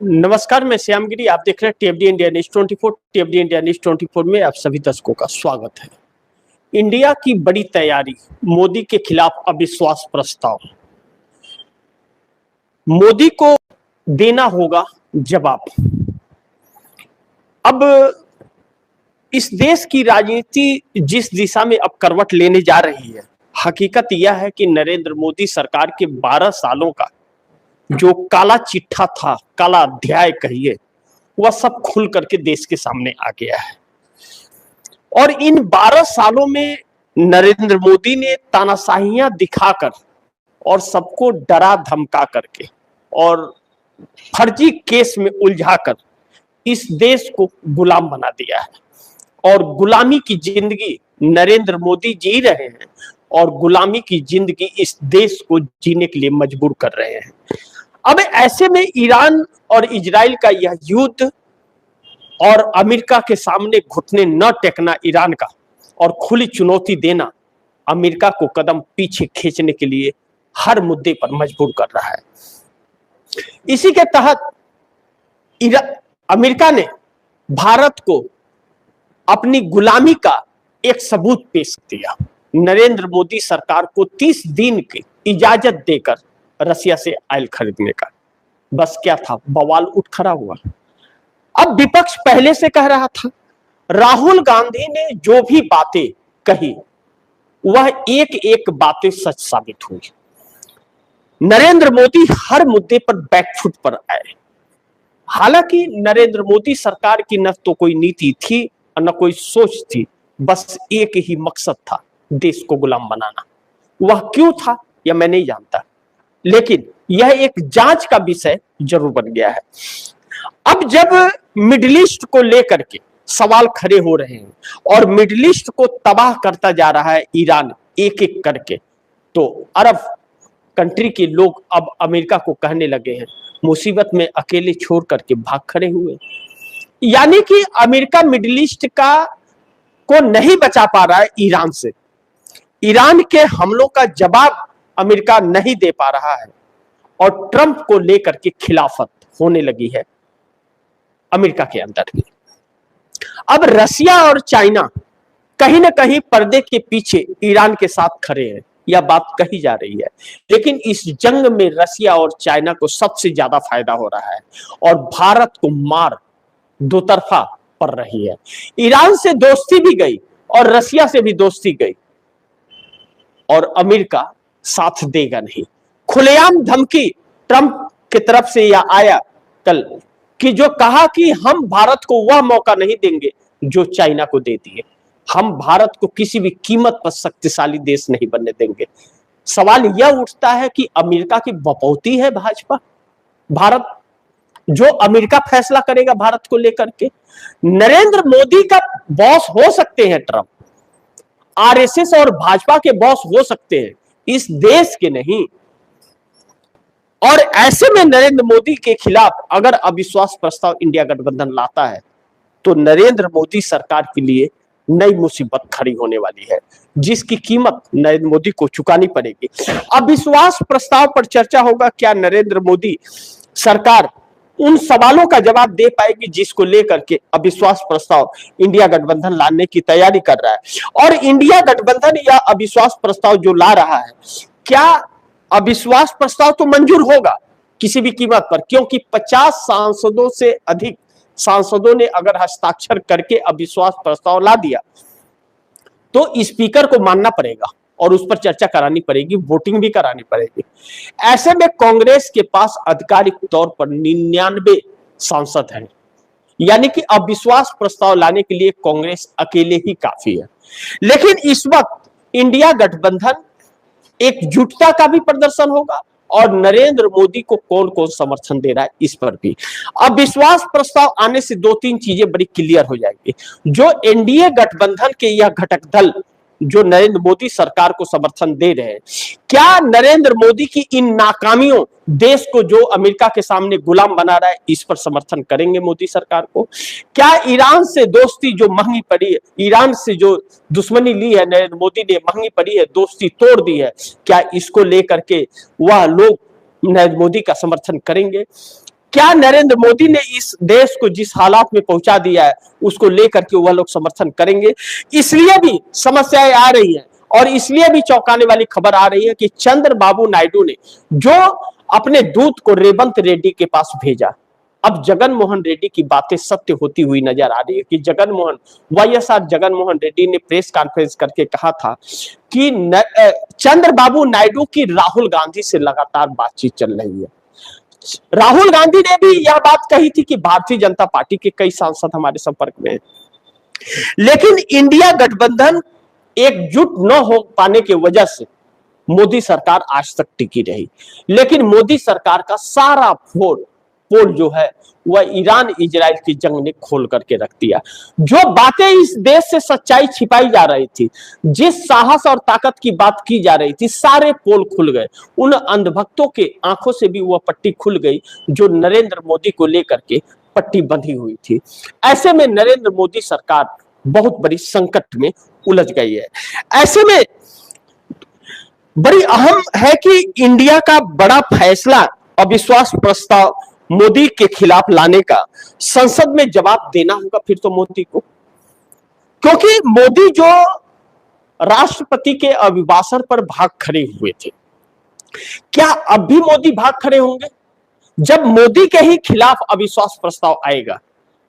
नमस्कार, मैं श्यामगिरी। आप देख रहे हैं टीएफडी इंडिया न्यूज 24। टीएफडी इंडिया न्यूज 24 में आप सभी दर्शकों का स्वागत है। इंडिया की बड़ी तैयारी, मोदी के खिलाफ अविश्वास प्रस्ताव। मोदी को देना होगा जवाब। अब इस देश की राजनीति जिस दिशा में अब करवट लेने जा रही है, हकीकत यह है कि नरेंद्र मोदी सरकार के 12 सालों का जो काला चिट्ठा था, काला अध्याय कहिए, वह सब खुल करके देश के सामने आ गया है। और इन 12 सालों में नरेंद्र मोदी ने तानाशाहियां दिखाकर और सबको डरा धमका करके और फर्जी केस में उलझाकर इस देश को गुलाम बना दिया है। और गुलामी की जिंदगी नरेंद्र मोदी जी रहे हैं और गुलामी की जिंदगी इस देश को जीने के लिए मजबूर कर रहे हैं। अब ऐसे में ईरान और इजराइल का यह युद्ध और अमेरिका के सामने घुटने न टेकना ईरान का और खुली चुनौती देना अमेरिका को कदम पीछे खींचने के लिए हर मुद्दे पर मजबूर कर रहा है। इसी के तहत अमेरिका ने भारत को अपनी गुलामी का एक सबूत पेश किया। नरेंद्र मोदी सरकार को 30 दिन की इजाजत देकर रसिया से ऑयल खरीदने का। बस क्या था, बवाल उठ खड़ा हुआ। अब विपक्ष पहले से कह रहा था, राहुल गांधी ने जो भी बातें कही वह एक एक बातें सच साबित हुई। नरेंद्र मोदी हर मुद्दे पर बैकफुट पर आए। हालांकि नरेंद्र मोदी सरकार की न तो कोई नीति थी और न कोई सोच थी, बस एक ही मकसद था, देश को गुलाम बनाना। वह क्यों था यह मैं नहीं जानता, लेकिन यह एक जांच का विषय जरूर बन गया है। अब जब मिडिल ईस्ट को लेकर के सवाल खड़े हो रहे हैं और मिडिल ईस्ट को तबाह करता जा रहा है ईरान एक एक करके, तो अरब कंट्री के लोग अब अमेरिका को कहने लगे हैं, मुसीबत में अकेले छोड़ करके भाग खड़े हुए। यानी कि अमेरिका मिडिल ईस्ट का को नहीं बचा पा रहा है ईरान से। ईरान के हमलों का जवाब अमेरिका नहीं दे पा रहा है और ट्रंप को लेकर के खिलाफत होने लगी है अमेरिका के अंदर भी। अब रसिया और चाइना कहीं ना कहीं पर्दे के पीछे ईरान के साथ खड़े हैं, यह बात कही जा रही है। लेकिन इस जंग में रसिया और चाइना को सबसे ज्यादा फायदा हो रहा है और भारत को मार दो तरफा पड़ रही है। ईरान से दोस्ती भी गई और रसिया से भी दोस्ती गई और अमेरिका साथ देगा नहीं। खुलेआम धमकी ट्रंप की तरफ से यह आया कल कि जो कहा कि हम भारत को वह मौका नहीं देंगे जो चाइना को दे दिए। हम भारत को किसी भी कीमत पर शक्तिशाली देश नहीं बनने देंगे। सवाल यह उठता है कि अमेरिका की बपौती है भाजपा, भारत जो अमेरिका फैसला करेगा भारत को लेकर के। नरेंद्र मोदी का बॉस हो सकते हैं ट्रंप, आरएसएस और भाजपा के बॉस हो सकते हैं, इस देश के नहीं। और ऐसे में नरेंद्र मोदी के खिलाफ अगर अविश्वास प्रस्ताव इंडिया गठबंधन लाता है तो नरेंद्र मोदी सरकार के लिए नई मुसीबत खड़ी होने वाली है, जिसकी कीमत नरेंद्र मोदी को चुकानी पड़ेगी। अविश्वास प्रस्ताव पर चर्चा होगा, क्या नरेंद्र मोदी सरकार उन सवालों का जवाब दे पाएगी जिसको लेकर के अविश्वास प्रस्ताव इंडिया गठबंधन लाने की तैयारी कर रहा है। और इंडिया गठबंधन या अविश्वास प्रस्ताव जो ला रहा है, क्या अविश्वास प्रस्ताव तो मंजूर होगा किसी भी कीमत पर, क्योंकि 50 सांसदों से अधिक सांसदों ने अगर हस्ताक्षर करके अविश्वास प्रस्ताव ला दिया तो स्पीकर को मानना पड़ेगा और उस पर चर्चा करानी पड़ेगी, वोटिंग भी करानी पड़ेगी। ऐसे में कांग्रेस के पास आधिकारिक तौर पर 99 सांसद हैं, यानी कि अविश्वास प्रस्ताव लाने के लिए कांग्रेस अकेले ही काफी है। लेकिन इस वक्त इंडिया गठबंधन एकजुटता का भी प्रदर्शन होगा और नरेंद्र मोदी को कौन कौन समर्थन दे रहा है इस पर भी। अब विश्वास प्रस्ताव आने से 2-3 चीजें बड़ी क्लियर हो जाएगी। जो एनडीए गठबंधन के यह घटक दल जो नरेंद्र मोदी सरकार को समर्थन दे रहे हैं, क्या नरेंद्र मोदी की इन नाकामियों देश को जो अमेरिका के सामने गुलाम बना रहा है इस पर समर्थन करेंगे मोदी सरकार को? क्या ईरान से दोस्ती जो महंगी पड़ी है, ईरान से जो दुश्मनी ली है नरेंद्र मोदी ने, महंगी पड़ी है, दोस्ती तोड़ दी है, क्या इसको लेकर के वह लोग नरेंद्र मोदी का समर्थन करेंगे? क्या नरेंद्र मोदी ने इस देश को जिस हालात में पहुंचा दिया है उसको लेकर के वह लोग समर्थन करेंगे? इसलिए भी समस्याएं आ रही हैं और इसलिए भी चौंकाने वाली खबर आ रही है कि चंद्रबाबू नायडू ने जो अपने दूत को रेवंत रेड्डी के पास भेजा, अब जगन मोहन रेड्डी की बातें सत्य होती हुई नजर आ रही है कि वाईएसआर जगन मोहन रेड्डी ने प्रेस कॉन्फ्रेंस करके कहा था कि चंद्रबाबू नायडू की राहुल गांधी से लगातार बातचीत चल रही है। राहुल गांधी ने भी यह बात कही थी कि भारतीय जनता पार्टी के कई सांसद हमारे संपर्क में हैं, लेकिन इंडिया गठबंधन एकजुट न हो पाने की वजह से मोदी सरकार आज तक टिकी रही। लेकिन मोदी सरकार का सारा पोल जो है वह ईरान इजराइल की जंग ने खोल करके रख दिया। जो बातें इस देश से सच्चाई छिपाई जा रही थी, जिस साहस और ताकत की बात की जा रही थी, सारे पोल खुल गए। उन अंधभक्तों के आंखों से भी वह पट्टी खुल गई जो नरेंद्र मोदी को लेकर के पट्टी बंधी हुई थी। ऐसे में नरेंद्र मोदी सरकार बहुत बड़ी संकट में उलझ गई है। ऐसे में बड़ी अहम है कि इंडिया का बड़ा फैसला अविश्वास प्रस्ताव मोदी के खिलाफ लाने का संसद में जवाब देना होगा फिर तो मोदी को, क्योंकि मोदी जो राष्ट्रपति के अभिभाषण पर भाग खड़े हुए थे, क्या अब भी मोदी भाग खड़े होंगे? जब मोदी के ही खिलाफ अविश्वास प्रस्ताव आएगा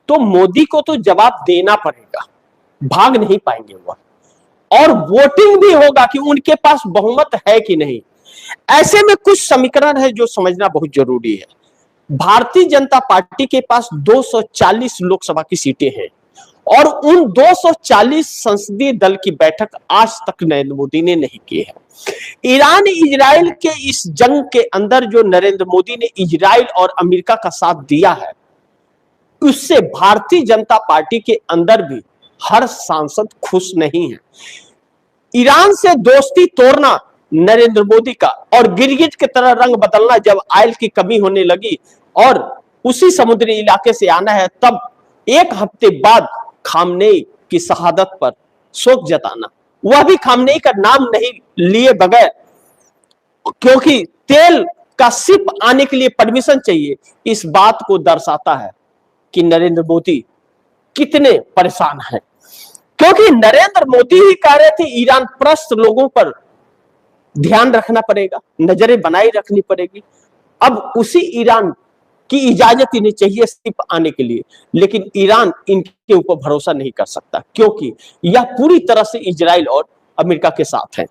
तो मोदी को तो जवाब देना पड़ेगा, भाग नहीं पाएंगे वह। और वोटिंग भी होगा कि उनके पास बहुमत है कि नहीं। ऐसे में कुछ समीकरण है जो समझना बहुत जरूरी है। भारतीय जनता पार्टी के पास 240 लोकसभा की सीटें हैं और उन 240 संसदीय दल की बैठक आज तक नरेंद्र मोदी ने नहीं की है। ईरान इजराइल के इस जंग के अंदर जो नरेंद्र मोदी ने इजराइल और अमेरिका का साथ दिया है, उससे भारतीय जनता पार्टी के अंदर भी हर सांसद खुश नहीं है। ईरान से दोस्ती तोड़ना नरेंद्र मोदी का और गिरगिट की तरह रंग बदलना जब आयल की कमी होने लगी और उसी समुद्री इलाके से आना है, तब एक हफ्ते बाद खामनेई की शहादत पर शोक जताना, वह भी खामनेई का नाम नहीं लिए बगैर, क्योंकि तेल का शिप आने के लिए परमिशन चाहिए, इस बात को दर्शाता है कि नरेंद्र मोदी कितने परेशान हैं। क्योंकि नरेंद्र मोदी ही कह रहे थे ईरान प्रस्त लोगों पर ध्यान रखना पड़ेगा, नजरें बनाई रखनी पड़ेगी। अब उसी ईरान की इजाजत इन्हें चाहिए सिर्फ आने के लिए, लेकिन ईरान इनके ऊपर भरोसा नहीं कर सकता क्योंकि यह पूरी तरह से इजराइल और अमेरिका के साथ है।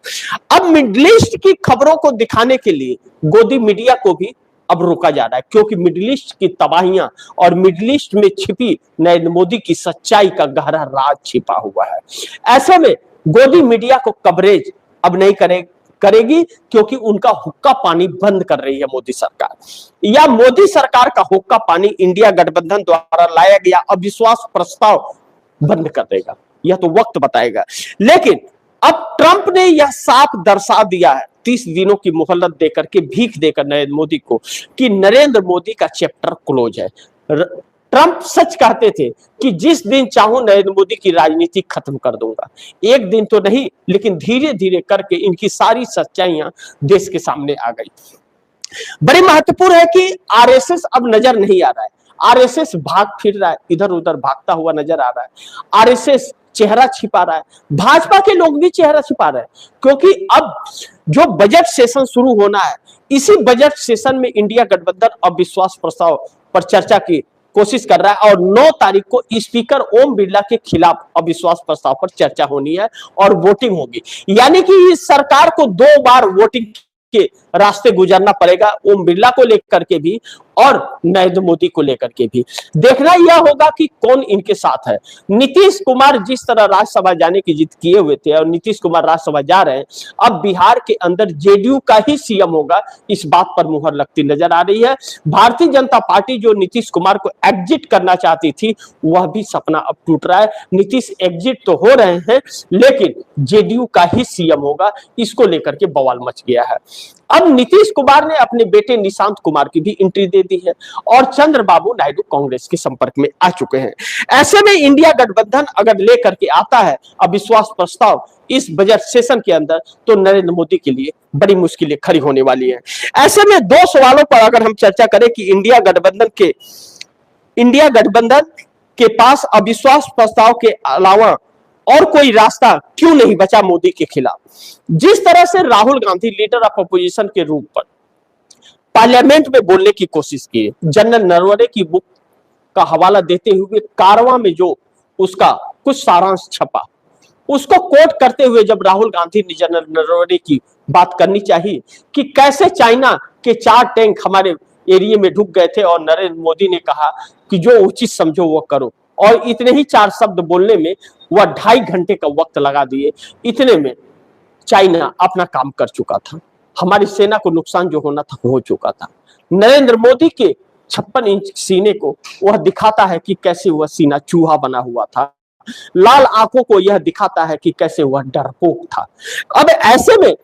अब मिडिल ईस्ट की खबरों को दिखाने के लिए गोदी मीडिया को भी अब रोका जा रहा है, क्योंकि मिडिल ईस्ट की तबाहियां और मिडिल ईस्ट में छिपी नरेंद्र मोदी की सच्चाई का गहरा राज छिपा हुआ है। ऐसे में गोदी मीडिया को कवरेज अब नहीं करेगी क्योंकि उनका हुक्का पानी बंद कर रही है मोदी सरकार, या मोदी सरकार का हुक्का पानी इंडिया गठबंधन द्वारा लाया गया अविश्वास प्रस्ताव बंद कर देगा, यह तो वक्त बताएगा। लेकिन अब ट्रंप ने यह साफ दर्शा दिया है 30 दिनों की मोहलत देकर के, भीख देकर नरेंद्र मोदी को, कि नरेंद्र मोदी का चैप्टर क्लोज है। ट्रंप सच कहते थे कि जिस दिन चाहूं नरेंद्र मोदी की राजनीति खत्म कर दूंगा। एक दिन तो नहीं, लेकिन धीरे धीरे करके इनकी सारी सच्चाइयां देश के सामने आ गई। बड़ी महत्वपूर्ण है कि आरएसएस अब नजर नहीं आ रहा है। आरएसएस भाग फिर रहा है, इधर उधर भागता हुआ नजर आ रहा है। आरएसएस चेहरा छिपा रहा है, भाजपा के लोग भी चेहरा छिपा रहे हैं, क्योंकि अब जो बजट सेशन शुरू होना है, इसी बजट सेशन में इंडिया गठबंधन अविश्वास प्रस्ताव पर चर्चा की कोशिश कर रहा है और 9 तारीख को स्पीकर ओम बिरला के खिलाफ अविश्वास प्रस्ताव पर चर्चा होनी है और वोटिंग होगी। यानी कि इस सरकार को 2 बार वोटिंग के रास्ते गुजरना पड़ेगा, ओम बिरला को लेकर के भी और नरेंद्र मोदी को लेकर के भी। देखना यह होगा कि कौन इनके साथ है। नीतीश कुमार जिस तरह राज्यसभा जाने की जिद किए हुए थे और नीतीश कुमार राज्यसभा जा रहे हैं, अब बिहार के अंदर जेडीयू का ही सीएम होगा, इस बात पर मुहर लगती नजर आ रही है। भारतीय जनता पार्टी जो नीतीश कुमार को एग्जिट करना चाहती थी, वह भी सपना अब टूट रहा है। नीतीश एग्जिट तो हो रहे हैं, लेकिन जेडीयू का ही सीएम होगा, इसको लेकर के बवाल मच गया है। अब नीतीश कुमार ने अपने बेटे निशांत कुमार की भी एंट्री दे दी है और चंद्रबाबू नायडू कांग्रेस के संपर्क में आ चुके हैं। ऐसे में इंडिया गठबंधन अगर लेकर के आता है अविश्वास प्रस्ताव इस बजट सेशन के अंदर, तो नरेंद्र मोदी के लिए बड़ी मुश्किलें खड़ी होने वाली हैं। ऐसे में दो सवालों पर अगर हम चर्चा करें कि इंडिया गठबंधन के पास अविश्वास प्रस्ताव के अलावा और कोई रास्ता क्यों नहीं बचा मोदी के खिलाफ। जिस तरह से Rahul Gandhi leader of opposition के रूप पर पार्लियामेंट में बोलने की कोशिश की, जनरल नरवणे की बुक का हवाला देते हुए कारवां में जो उसका कुछ सारांश छपा, उसको कोट करते हुए जब राहुल गांधी ने जनरल नरवणे की बात करनी चाहिए कि कैसे चाइना के 4 टैंक हमारे एरिया में ढुक गए थे और नरेंद्र मोदी ने कहा कि जो उचित समझो वो करो, और इतने ही 4 शब्द बोलने में वह 2.5 घंटे का वक्त लगा दिए। इतने में चाइना अपना काम कर चुका था, हमारी सेना को नुकसान जो होना था हो चुका था। नरेंद्र मोदी के 56 इंच सीने को वह दिखाता है कि कैसे वह सीना चूहा बना हुआ था, लाल आंखों को यह दिखाता है कि कैसे वह डरपोक था। अब ऐसे में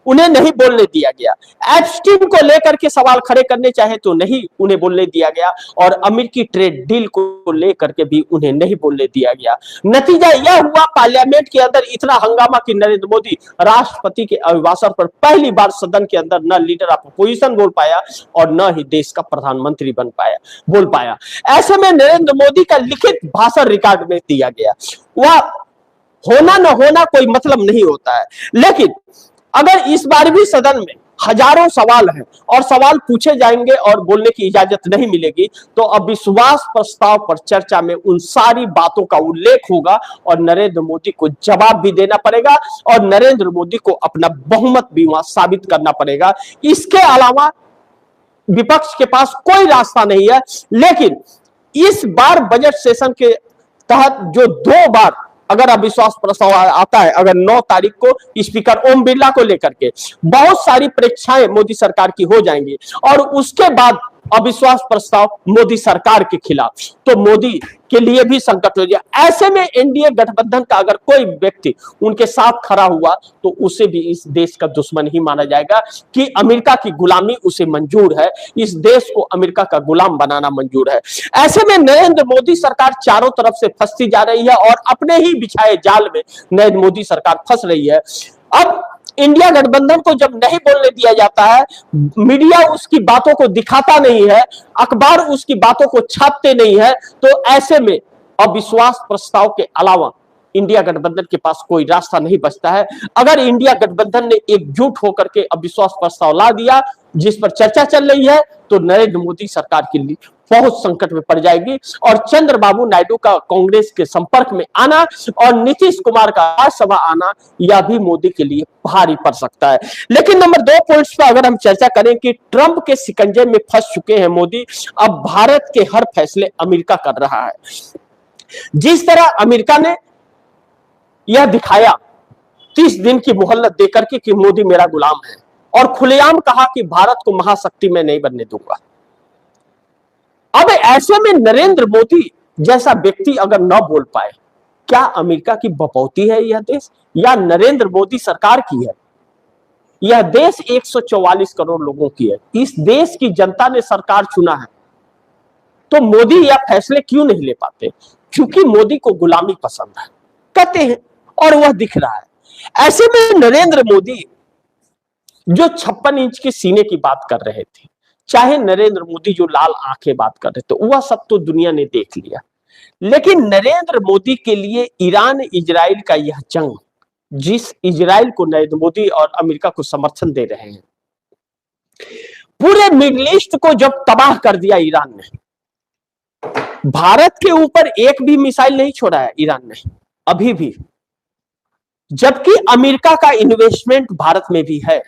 उन्हें नहीं बोलने दिया गया, एप्स्टीन को लेकर के सवाल खड़े करने चाहे तो नहीं उन्हें बोलने दिया गया, और अमेरिकी ट्रेड डील को लेकर के भी उन्हें नहीं बोलने दिया गया। नतीजा यह हुआ पार्लियामेंट के अंदर इतना हंगामा कि नरेंद्र मोदी राष्ट्रपति के अभिभाषण पर पहली बार सदन के अंदर न लीडर ऑफ अपोजिशन बोल पाया और न ही देश का प्रधानमंत्री बोल पाया। ऐसे में नरेंद्र मोदी का लिखित भाषण रिकॉर्ड में दिया गया। वह होना न होना कोई मतलब नहीं होता है, लेकिन अगर इस बार भी सदन में हजारों सवाल हैं और सवाल पूछे जाएंगे और बोलने की इजाजत नहीं मिलेगी, तो अविश्वास प्रस्ताव पर चर्चा में उन सारी बातों का उल्लेख होगा और नरेंद्र मोदी को जवाब भी देना पड़ेगा और नरेंद्र मोदी को अपना बहुमत भी वहां साबित करना पड़ेगा। इसके अलावा विपक्ष के पास कोई रास्ता नहीं है। लेकिन इस बार बजट सेशन के तहत जो 2 बार अगर अविश्वास प्रस्ताव आता है, अगर 9 तारीख को स्पीकर ओम बिरला को लेकर के बहुत सारी परीक्षाएं मोदी सरकार की हो जाएंगी और उसके बाद अविश्वास प्रस्ताव मोदी सरकार के खिलाफ, तो मोदी के लिए भी संकट हो जाए। ऐसे में एनडीए गठबंधन का अगर कोई व्यक्ति उनके साथ खड़ा हुआ तो उसे भी इस देश का दुश्मन ही माना जाएगा कि अमेरिका की गुलामी उसे मंजूर है, इस देश को अमेरिका का गुलाम बनाना मंजूर है। ऐसे में नरेंद्र मोदी सरकार चारों तरफ से फंसती जा रही है और अपने ही बिछाए जाल में नरेंद्र मोदी सरकार फंस रही है। अब इंडिया गठबंधन को जब नहीं बोलने दिया जाता है, मीडिया उसकी बातों को दिखाता नहीं है, अखबार उसकी बातों को छापते नहीं है, तो ऐसे में अविश्वास प्रस्ताव के अलावा इंडिया गठबंधन के पास कोई रास्ता नहीं बचता है। अगर इंडिया गठबंधन ने एकजुट होकर के अविश्वास प्रस्ताव ला दिया जिस पर चर्चा चल रही है, तो नरेंद्र मोदी सरकार के लिए बहुत संकट में पड़ जाएगी और चंद्रबाबू नायडू का कांग्रेस के संपर्क में आना और नीतीश कुमार का राज्यसभा आना, यह भी मोदी के लिए भारी पड़ सकता है। लेकिन नंबर 2 पॉइंट्स पर अगर हम चर्चा करें कि ट्रंप के शिकंजे में फंस चुके हैं मोदी, अब भारत के हर फैसले अमेरिका कर रहा है। जिस तरह अमेरिका ने यह दिखाया 30 दिन की मोहलत देकर के कि मोदी मेरा गुलाम है और खुलेआम कहा कि भारत को महाशक्ति में नहीं बनने दूंगा। अब ऐसे में नरेंद्र मोदी जैसा व्यक्ति अगर न बोल पाए, क्या अमेरिका की बपौती है यह देश या नरेंद्र मोदी सरकार की है? यह देश 144 करोड़ लोगों की है। इस देश की जनता ने सरकार चुना है, तो मोदी यह फैसले क्यों नहीं ले पाते? क्योंकि मोदी को गुलामी पसंद है कहते हैं और वह दिख रहा है। ऐसे में नरेंद्र मोदी जो 56 इंच के सीने की बात कर रहे थे, चाहे नरेंद्र मोदी जो लाल आंखें बात कर रहे थे, वह सब तो दुनिया ने देख लिया। लेकिन नरेंद्र मोदी के लिए ईरान इजराइल का यह जंग, जिस इजराइल को नरेंद्र मोदी और अमेरिका को समर्थन दे रहे हैं, पूरे मिडिल ईस्ट को जब तबाह कर दिया ईरान ने, भारत के ऊपर एक भी मिसाइल नहीं छोड़ा है ईरान ने अभी भी, जबकि अमेरिका का इन्वेस्टमेंट भारत में भी है।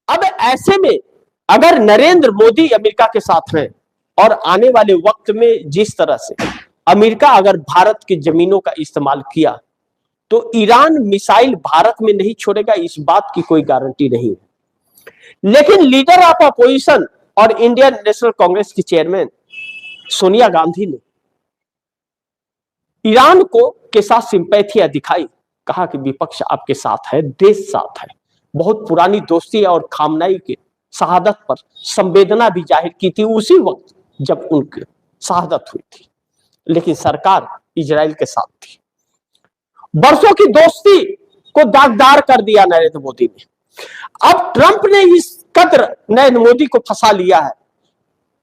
अब ऐसे में अगर नरेंद्र मोदी अमेरिका के साथ हैं और आने वाले वक्त में जिस तरह से अमेरिका अगर भारत की जमीनों का इस्तेमाल किया, तो ईरान मिसाइल भारत में नहीं छोड़ेगा, इस बात की कोई गारंटी नहीं है। लेकिन लीडर ऑफ अपोजिशन और इंडियन नेशनल कांग्रेस की चेयरमैन सोनिया गांधी ने ईरान को के साथ सिंपैथिया दिखाई, कहा कि विपक्ष आपके साथ है, देश साथ है, बहुत पुरानी दोस्ती और खामनाई के शहादत पर संवेदना भी जाहिर की थी उसी वक्त जब उनकी शहादत हुई थी। लेकिन सरकार इजराइल के साथ थी। बरसों की दोस्ती को दागदार कर दिया नरेंद्र मोदी ने। अब ट्रंप ने इस कदर नरेंद्र मोदी को फंसा लिया है।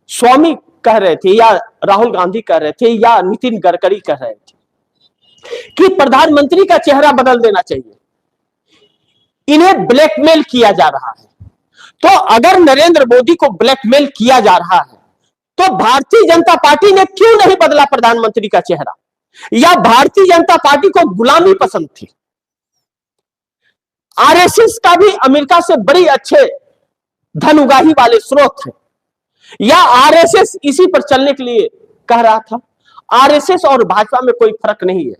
स्वामी कह रहे थे या राहुल गांधी कह रहे थे या नितिन गडकरी कह रहे थे कि प्रधानमंत्री का चेहरा बदल देना चाहिए। इन्हें ब्लैकमेल किया जा रहा है। तो अगर नरेंद्र मोदी को ब्लैकमेल किया जा रहा है तो भारतीय जनता पार्टी ने क्यों नहीं बदला प्रधानमंत्री का चेहरा? या भारतीय जनता पार्टी को गुलामी पसंद थी? आरएसएस का भी अमेरिका से बड़ी अच्छे धन उगाही वाले स्रोत हैं, या आरएसएस इसी पर चलने के लिए कह रहा था? आरएसएस और भाजपा में कोई फर्क नहीं है,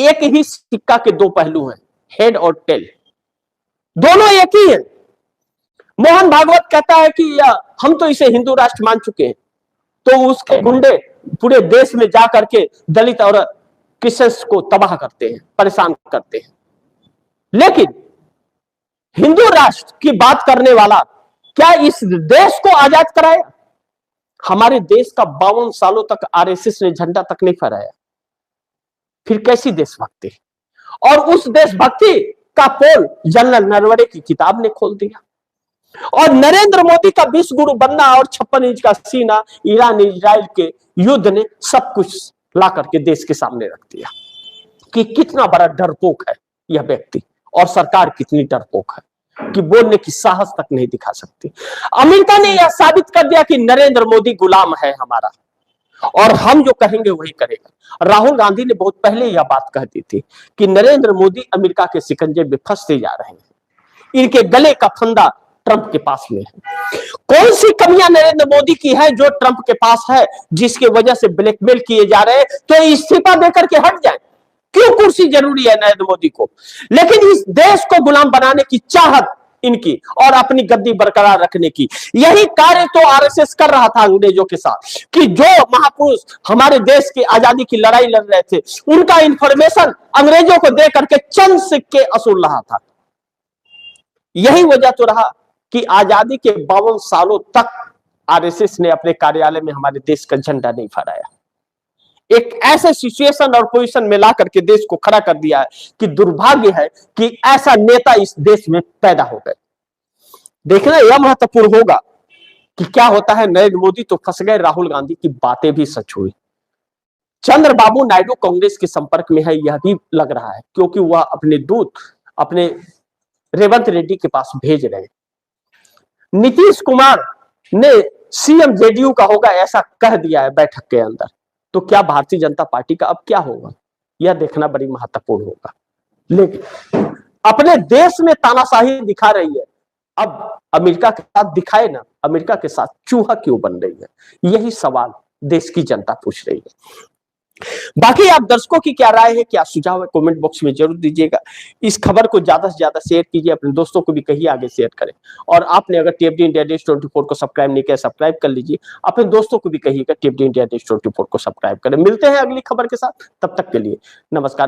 एक ही सिक्का के दो पहलू हैं, हेड और टेल, दोनों एक ही है। मोहन भागवत कहता है कि हम तो इसे हिंदू राष्ट्र मान चुके हैं, तो उसके गुंडे पूरे देश में जाकर के दलित और क्रिश्चियंस को तबाह करते हैं, परेशान करते हैं। लेकिन हिंदू राष्ट्र की बात करने वाला क्या इस देश को आजाद कराया? हमारे देश का 52 सालों तक आरएसएस ने झंडा तक नहीं फहराया, फिर कैसी देशभक्ति? और उस देशभक्ति का पोल जनरल नरवणे की किताब ने खोल दिया। और नरेंद्र मोदी का विश्व गुरु बनना और 56 इंच का सीना, ईरान इजराइल के युद्ध ने सब कुछ ला करके देश के सामने रख दिया कि कितना बड़ा डरपोक है यह व्यक्ति, और सरकार कितनी डरपोक है कि बोलने की साहस तक नहीं दिखा सकती। अमेरिका ने यह साबित कर दिया कि नरेंद्र मोदी गुलाम है हमारा, और हम जो कहेंगे वही करेगा। राहुल गांधी ने बहुत पहले यह बात कह दी थी कि नरेंद्र मोदी अमेरिका के शिकंजे में फंसते जा रहे हैं, इनके गले का फंदा ट्रंप के पास में है। कौन सी कमियां नरेंद्र मोदी की है जो ट्रंप के पास है, जिसकी वजह से ब्लैकमेल किए जा रहे हैं? तो इस्तीफा देकर के हट जाए। क्यों कुर्सी जरूरी है नरेंद्र मोदी को? लेकिन इस देश को गुलाम बनाने की चाहत इनकी और अपनी गद्दी बरकरार रखने की, यही कार्य तो आरएसएस कर रहा था अंग्रेजों के साथ, कि जो महापुरुष हमारे देश की आजादी की लड़ाई लड़ रहे थे उनका इंफॉर्मेशन अंग्रेजों को दे करके चंद सिक्के असूल रहा था। यही वजह तो रहा कि आजादी के 52 सालों तक आरएसएस ने अपने कार्यालय में हमारे देश का झंडा नहीं फहराया। एक ऐसे सिचुएशन और पोजीशन में ला करके देश को खड़ा कर दिया है कि दुर्भाग्य है कि ऐसा नेता इस देश में पैदा हो गए। देखना यह महत्वपूर्ण होगा कि क्या होता है। नरेंद्र मोदी तो फंस गए, राहुल गांधी की बातें भी सच हुई। चंद्रबाबू नायडू कांग्रेस के संपर्क में है, यह भी लग रहा है, क्योंकि वह अपने दूत अपने रेवंत रेड्डी के पास भेज रहे हैं। नीतीश कुमार ने सीएम जेडीयू का होगा ऐसा कह दिया है बैठक के अंदर। तो क्या भारतीय जनता पार्टी का अब क्या होगा, यह देखना बड़ी महत्वपूर्ण होगा। लेकिन अपने देश में तानाशाही दिखा रही है, अब अमेरिका के साथ दिखाए ना, अमेरिका के साथ चूहा क्यों बन रही है? यही सवाल देश की जनता पूछ रही है। बाकी आप दर्शकों की क्या राय है, क्या सुझाव है, कमेंट बॉक्स में जरूर दीजिएगा। इस खबर को ज्यादा से ज्यादा शेयर कीजिए, अपने दोस्तों को भी कहिए आगे शेयर करें। और आपने अगर टीएफडी इंडिया देश 24 को सब्सक्राइब नहीं किया, सब्सक्राइब कर लीजिए। अपने दोस्तों को भी कहिएगा टीएफडी इंडिया देश 24 को सब्सक्राइब करें। मिलते हैं अगली खबर के साथ, तब तक के लिए नमस्कार।